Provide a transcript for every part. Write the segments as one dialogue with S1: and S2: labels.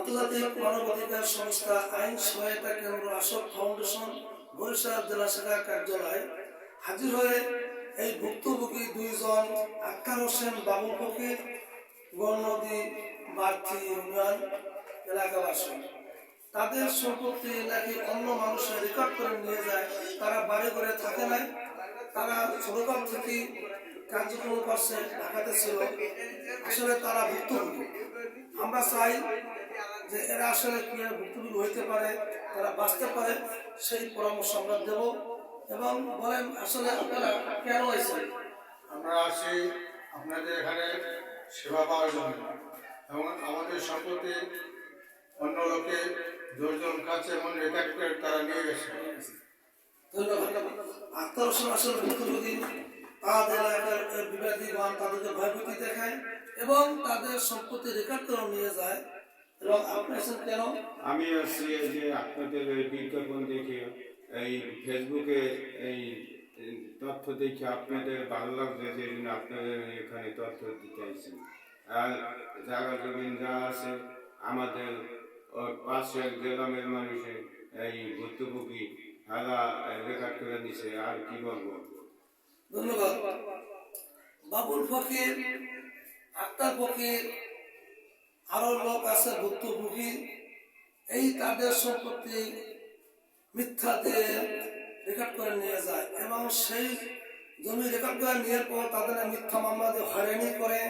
S1: আন্তর্জাতিক মানবাধিকার সংস্থা আইন সহায়তা কেন্দ্র আশোক ফাউন্ডেশন বরিশাল জেলা শাখা কার্যালয় হাজির হয়ে এই ভুক্তভোগী দুইজন আক্তার হোসেন বাবুল ফকির গণনদী বাড়তি ইউনিয়ন এলাকাবাসী তাদের সম্পত্তি নাকি অন্য মানুষের রেকর্ড করে নিয়ে যায়। তারা বাড়ি ঘরে থাকে নাই, তারা ছোটকাল থেকে কার্যক্রম করছে, ঢাকাতে ছিল। আসলে তারা ভুক্তভোগী। আমরা চাই যে এরা আসলে কিভাবে ভুক্তভোগী হইতে পারে, তারা বাঁচতে পারে, সেই পরামর্শ আমরা দেব। এবং বলেন আসলে আপনারা কেন হয়েছেন?
S2: আমরা আসি আপনাদের এখানে সেবা পাওয়ার জন্য, এবং আমাদের সম্পত্তি অন্য লোকে দুজন কাছে এমন রেকর্ড করে তারা নিয়ে গেছে।
S1: ধন্যবাদ। আক্তার হোসেন আসলে ভুক্তভোগী, তাদের এলাকার বিবাদীগণ তাদেরকে ভয়ভীতি দেখায় এবং তাদের সম্পত্তি রেকর্ড করে নিয়ে যায়। এবং আপনি আছেন কেন?
S3: আমি আসছি যে আপনাদের এই বিজ্ঞাপন দেখে, এই ফেসবুকে এই তথ্য দেখে আপনাদের ভালো লাগছে, সেই জন্য আপনাদের এখানে তথ্য দিতে আসছি। আর জায়গা জমিন যা আছে আমাদের পাশের গ্রামের মানুষের এই ভুক্তভোগী তারা রেকর্ড করে নিছে, আর কি বলবো।
S1: ধন্যবাদ। বাবুল ফকির, আক্তার ফকির, আরো লোক আছে ভুক্তভোগী। এই তাদের সম্পত্তি মিথ্যা দিয়ে রেকর্ড করে নিয়ে যায় এবং সেই জমি রেকর্ড করে নেওয়ার পর তাদের মিথ্যা মামলা দিয়ে হয়রানি করে,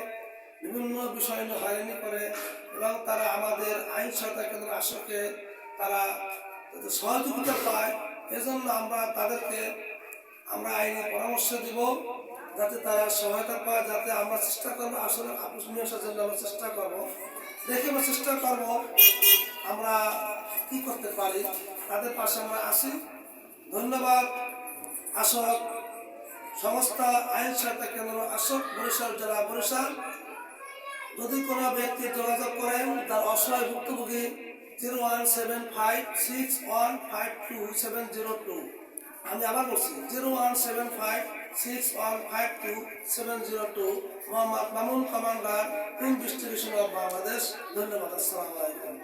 S1: বিভিন্ন বিষয় নিয়ে হয়রানি করে। এবং তারা আমাদের আইন সহায়তা কেন্দ্র আশোকে তারা সহযোগিতা পায়। এজন্য আমরা তাদেরকে আইনি পরামর্শ দিব যাতে তারা সহায়তা পায়, যাতে আমরা চেষ্টা করবো আসলে আপোষ মীমাংসার জন্য আমরা চেষ্টা করবো, দেখে আমরা চেষ্টা করবো আমরা কি করতে পারি, তাদের পাশে আমরা আসি। ধন্যবাদ। আশোক সংস্থা আইন সহায়তা কেন্দ্র আশোক বরিশাল জেলা বরিশাল। যদি কোনো ব্যক্তি যোগাযোগ করেন তার অসহায় ভুক্তভোগী 01756152702। আমি আবার বলছি 01756152702। Mohammad Mamun, commander, distribution of Bangladesh. ধন্যবাদ। আসসালামু আলাইকুম।